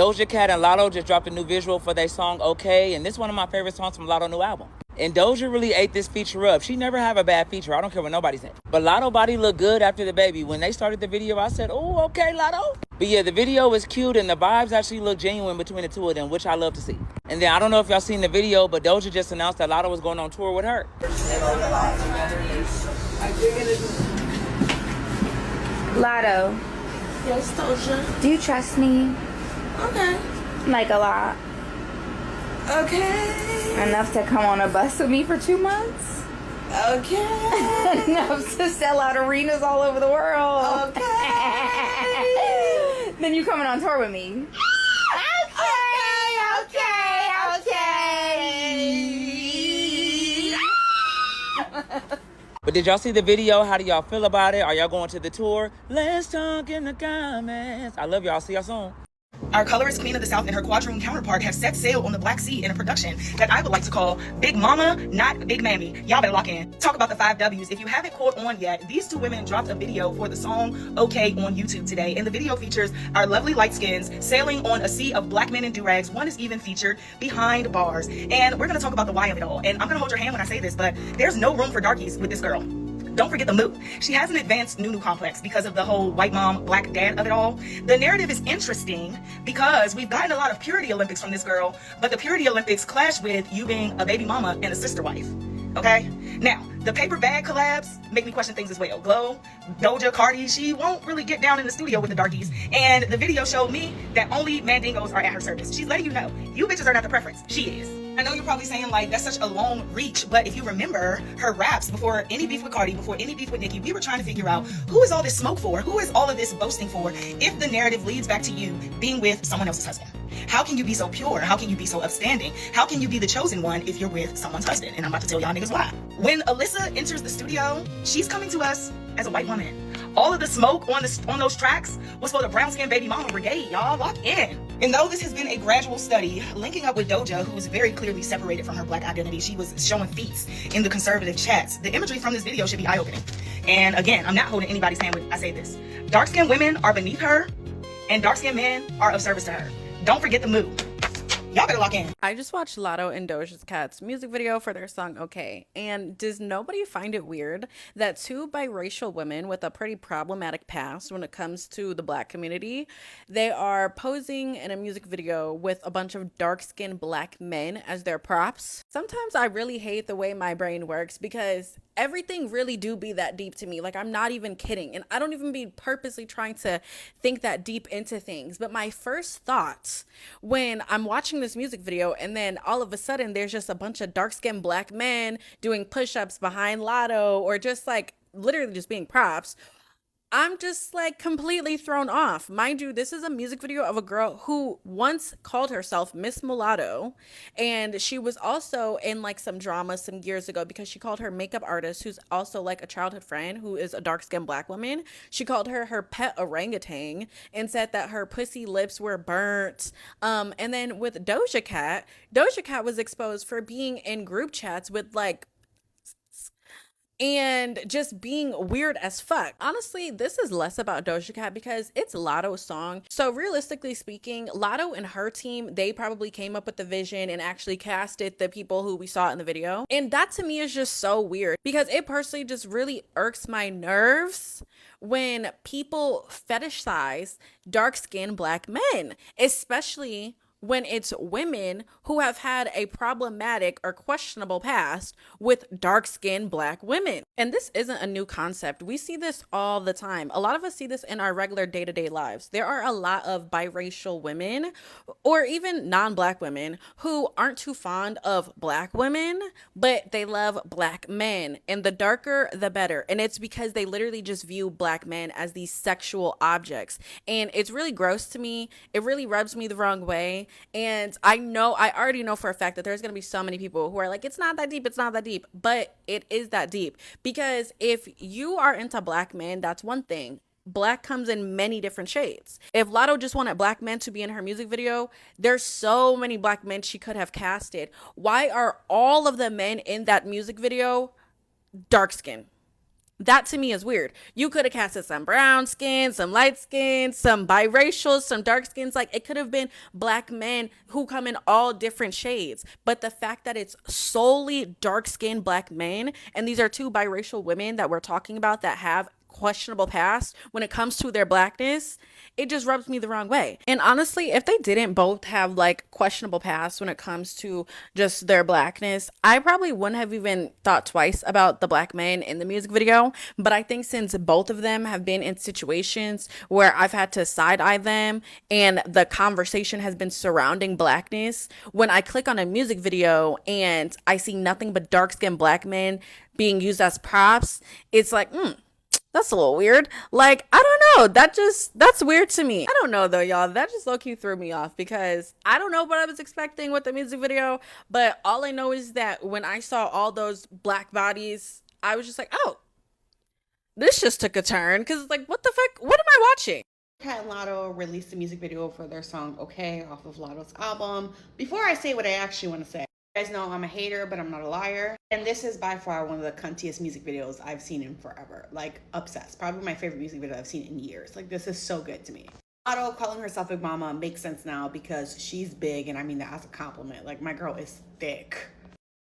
Doja Cat and Latto just dropped a new visual for their song Okayyy, and this is one of my favorite songs from Latto's new album. And Doja really ate this feature up. She never have a bad feature. I don't care what nobody said. But Latto body looked good after the baby. When they started the video, I said, oh, okay, Latto. But yeah, the video was cute and the vibes actually look genuine between the two of them, which I love to see. And then I don't know if y'all seen the video, but Doja just announced that Latto was going on tour with her. Latto. Yes, Doja. Do you trust me? Okay. Like a lot. Okay. Enough to come on a bus with me for 2 months? Okay. Enough to sell out arenas all over the world? Okay. Then you coming on tour with me? Okay. But did y'all see the video? How do y'all feel about it? Are y'all going to the tour? Let's talk in the comments. I love y'all. See y'all soon. Our colorist queen of the South and her quadroon counterpart have set sail on the Black Sea in a production that I would like to call Big Mama, not Big Mammy. Y'all better lock in. Talk about the 5 W's. If you haven't caught on yet, these two women dropped a video for the song Okayyy on YouTube today. And the video features our lovely light skins sailing on a sea of black men in do-rags. One is even featured behind bars. And we're going to talk about the why of it all. And I'm going to hold your hand when I say this, but there's no room for darkies with this girl. Don't forget the mood. She has an advanced Nunu complex because of the whole white mom, black dad of it all. The narrative is interesting because we've gotten a lot of purity Olympics from this girl, but the purity Olympics clash with you being a baby mama and a sister wife. Okay? Now, the paper bag collabs make me question things as well. Glow, Doja, Cardi, she won't really get down in the studio with the darkies. And the video showed me that only mandingos are at her service. She's letting you know, you bitches are not the preference. She is. I know you're probably saying, like, that's such a long reach, but if you remember her raps before any beef with Cardi, before any beef with Nicki, we were trying to figure out who is all this smoke for? Who is all of this boasting for if the narrative leads back to you being with someone else's husband? How can you be so pure? How can you be so upstanding? How can you be the chosen one if you're with someone's husband? And I'm about to tell y'all niggas why. When Alyssa enters the studio, she's coming to us as a white woman. All of the smoke on those tracks was for the brown-skinned baby mama brigade, y'all. Lock in. And though this has been a gradual study, linking up with Doja, who is very clearly separated from her black identity, she was showing feats in the conservative chats. The imagery from this video should be eye-opening. And again, I'm not holding anybody's hand when I say this. Dark-skinned women are beneath her, and dark-skinned men are of service to her. Don't forget the mood. Y'all better lock in. I just watched Latto and Doja Cat's music video for their song Okayyy. And does nobody find it weird that 2 biracial women with a pretty problematic past when it comes to the black community, they are posing in a music video with a bunch of dark-skinned black men as their props? Sometimes I really hate the way my brain works because everything really do be that deep to me. Like, I'm not even kidding. And I don't even be purposely trying to think that deep into things. But my first thoughts when I'm watching this music video and then all of a sudden there's just a bunch of dark-skinned black men doing push-ups behind Latto or just like literally just being props, I'm just like completely thrown off. Mind you, this is a music video of a girl who once called herself Miss Mulatto, and she was also in like some drama some years ago because she called her makeup artist, who's also like a childhood friend who is a dark-skinned black woman, she called her pet orangutan and said that her pussy lips were burnt. And then with Doja Cat was exposed for being in group chats with like and just being weird as fuck. Honestly, this is less about Doja Cat because it's Latto's song. So realistically speaking, Latto and her team, they probably came up with the vision and actually casted the people who we saw in the video. And that to me is just so weird because it personally just really irks my nerves when people fetishize dark-skinned black men, especially when it's women who have had a problematic or questionable past with dark-skinned black women. And this isn't a new concept. We see this all the time. A lot of us see this in our regular day-to-day lives. There are a lot of biracial women or even non-black women who aren't too fond of black women, but they love black men. And the darker, the better. And it's because they literally just view black men as these sexual objects. And it's really gross to me. It really rubs me the wrong way. And I already know for a fact that there's going to be so many people who are like, it's not that deep, but it is that deep. Because if you are into black men, that's one thing. Black comes in many different shades. If Latto just wanted black men to be in her music video, there's so many black men she could have casted. Why are all of the men in that music video dark skin? That to me is weird. You could have casted some brown skin, some light skin, some biracial, some dark skins. Like, it could have been black men who come in all different shades. But the fact that it's solely dark skinned black men, and these are two biracial women that we're talking about that have questionable past when it comes to their blackness, it just rubs me the wrong way. And honestly, if they didn't both have like questionable past when it comes to just their blackness, I probably wouldn't have even thought twice about the black men in the music video. But I think since both of them have been in situations where I've had to side eye them and the conversation has been surrounding blackness, when I click on a music video and I see nothing but dark skinned black men being used as props, it's like, that's a little weird. Like, I don't know. That's weird to me. I don't know though, y'all. That just low-key threw me off because I don't know what I was expecting with the music video, but all I know is that when I saw all those black bodies, I was just like, oh, this just took a turn. Cause it's like, what the fuck? What am I watching? Cat and Latto released a music video for their song Okayyy off of Latto's album. Before I say what I actually want to say, you guys know I'm a hater, but I'm not a liar. And this is by far one of the cuntiest music videos I've seen in forever. Like, obsessed. Probably my favorite music video I've seen in years. Like, this is so good to me. Latto calling herself Big Mama makes sense now because she's big, and I mean that as a compliment. Like, my girl is thick.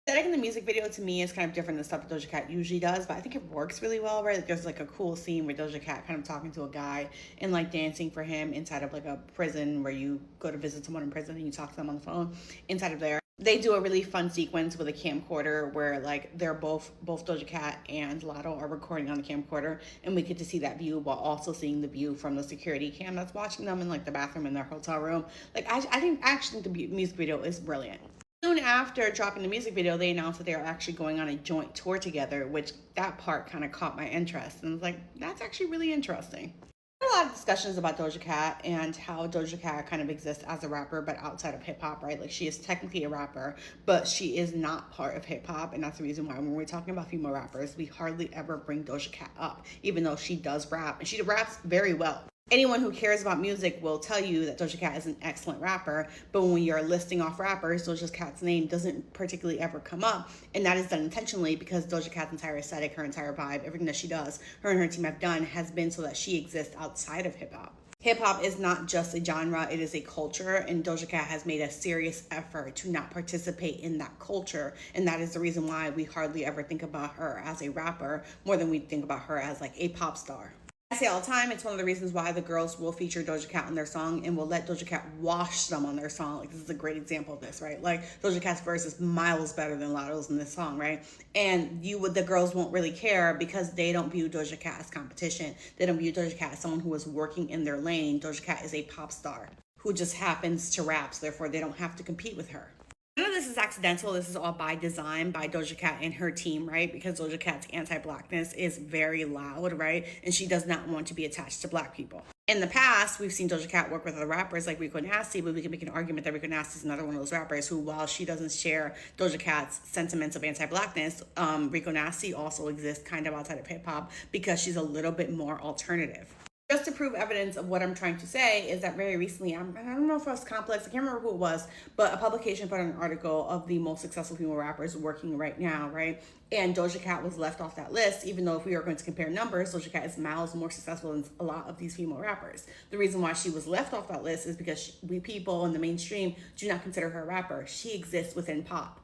The aesthetic in the music video to me is kind of different than stuff that Doja Cat usually does, but I think it works really well, right? Like, there's like a cool scene where Doja Cat kind of talking to a guy and like dancing for him inside of like a prison where you go to visit someone in prison and you talk to them on the phone inside of there. They do a really fun sequence with a camcorder where like they're both Doja Cat and Latto are recording on the camcorder, and we get to see that view while also seeing the view from the security cam that's watching them in like the bathroom in their hotel room. Like, I think actually the music video is brilliant. Soon after dropping the music video, they announced that they are actually going on a joint tour together, which that part kind of caught my interest. And I was like, that's actually really interesting. There are a lot of discussions about Doja Cat and how Doja Cat kind of exists as a rapper, but outside of hip hop, right? Like, she is technically a rapper, but she is not part of hip hop. And that's the reason why when we're talking about female rappers, we hardly ever bring Doja Cat up, even though she does rap, and she raps very well. Anyone who cares about music will tell you that Doja Cat is an excellent rapper, but when you're listing off rappers, Doja Cat's name doesn't particularly ever come up, and that is done intentionally because Doja Cat's entire aesthetic, her entire vibe, everything that she does, her and her team have done, has been so that she exists outside of hip-hop. Hip-hop is not just a genre, it is a culture, and Doja Cat has made a serious effort to not participate in that culture, and that is the reason why we hardly ever think about her as a rapper more than we think about her as like a pop star. I say all the time, it's one of the reasons why the girls will feature Doja Cat on their song and will let Doja Cat wash them on their song. Like, this is a great example of this, right? Like, Doja Cat's verse is miles better than Latto's in this song, right? And the girls won't really care because they don't view Doja Cat as competition. They don't view Doja Cat as someone who is working in their lane. Doja Cat is a pop star who just happens to rap, so therefore they don't have to compete with her. None of this is accidental. This is all by design by Doja Cat and her team, right? Because Doja Cat's anti-blackness is very loud, right? And she does not want to be attached to black people. In the past, we've seen Doja Cat work with other rappers like Rico Nasty, but we can make an argument that Rico Nasty is another one of those rappers who, while she doesn't share Doja Cat's sentiments of anti-blackness, Rico Nasty also exists kind of outside of hip-hop because she's a little bit more alternative. Just to prove evidence of what I'm trying to say is that very recently, I don't know if it was Complex, I can't remember who it was, but a publication put out an article of the most successful female rappers working right now, right? And Doja Cat was left off that list, even though if we are going to compare numbers, Doja Cat is miles more successful than a lot of these female rappers. The reason why she was left off that list is because we people in the mainstream do not consider her a rapper. She exists within pop.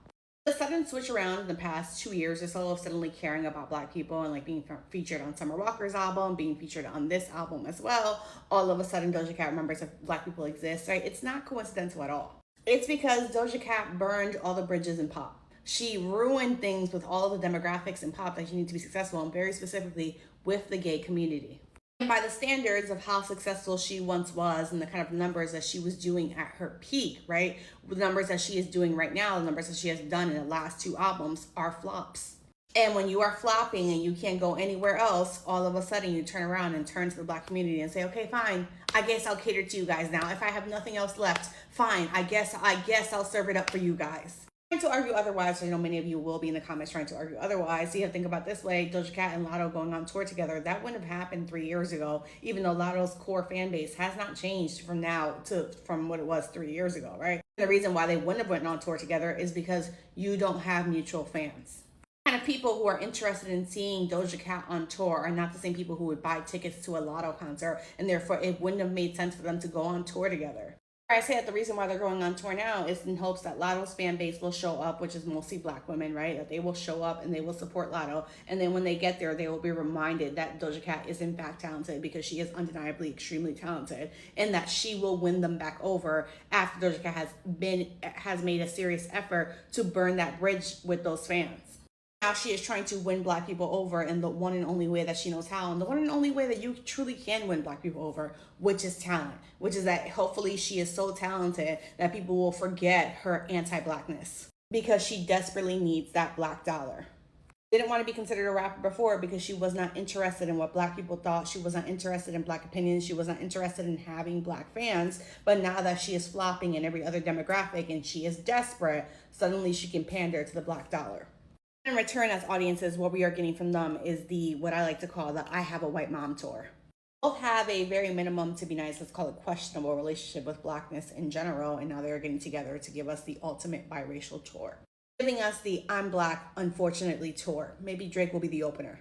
The sudden switch around in the past 2 years or so of suddenly caring about black people and like being featured on Summer Walker's album, being featured on this album as well, all of a sudden Doja Cat remembers that black people exist, right? It's not coincidental at all. It's because Doja Cat burned all the bridges in pop. She ruined things with all of the demographics in pop that you need to be successful, and very specifically with the gay community. And by the standards of how successful she once was and the kind of numbers that she was doing at her peak, right? The numbers that she is doing right now, the numbers that she has done in the last 2 albums are flops. And when you are flopping and you can't go anywhere else, all of a sudden you turn around and turn to the black community and say, okay, fine, I guess I'll cater to you guys now. If I have nothing else left, fine, I guess I'll serve it up for you guys. To argue otherwise, so I know many of you will be in the comments trying to argue otherwise. So you have to think about this way: Doja Cat and Latto going on tour together, that wouldn't have happened 3 years ago, even though Latto's core fan base has not changed from what it was 3 years ago, right? The reason why they wouldn't have went on tour together is because you don't have mutual fans. kind of people who are interested in seeing Doja Cat on tour are not the same people who would buy tickets to a Latto concert, and therefore it wouldn't have made sense for them to go on tour together. I say that the reason why they're going on tour now is in hopes that Latto's fan base will show up, which is mostly black women, right? That they will show up and they will support Latto. And then when they get there, they will be reminded that Doja Cat is in fact talented, because she is undeniably extremely talented, and that she will win them back over after Doja Cat has made a serious effort to burn that bridge with those fans. Now she is trying to win black people over in the one and only way that she knows how, and the one and only way that you truly can win black people over, which is talent, which is that hopefully she is so talented that people will forget her anti-blackness, because she desperately needs that black dollar. Didn't want to be considered a rapper before because she was not interested in what black people thought. She was not interested in black opinions. She was not interested in having black fans. But now that she is flopping in every other demographic and she is desperate, suddenly she can pander to the black dollar. In return, as audiences, what we are getting from them is what I like to call the I Have a White Mom tour. Both have a very minimum, to be nice, let's call it questionable relationship with blackness in general, and now they're getting together to give us the ultimate biracial tour. Giving us the I'm Black, Unfortunately tour. Maybe Drake will be the opener.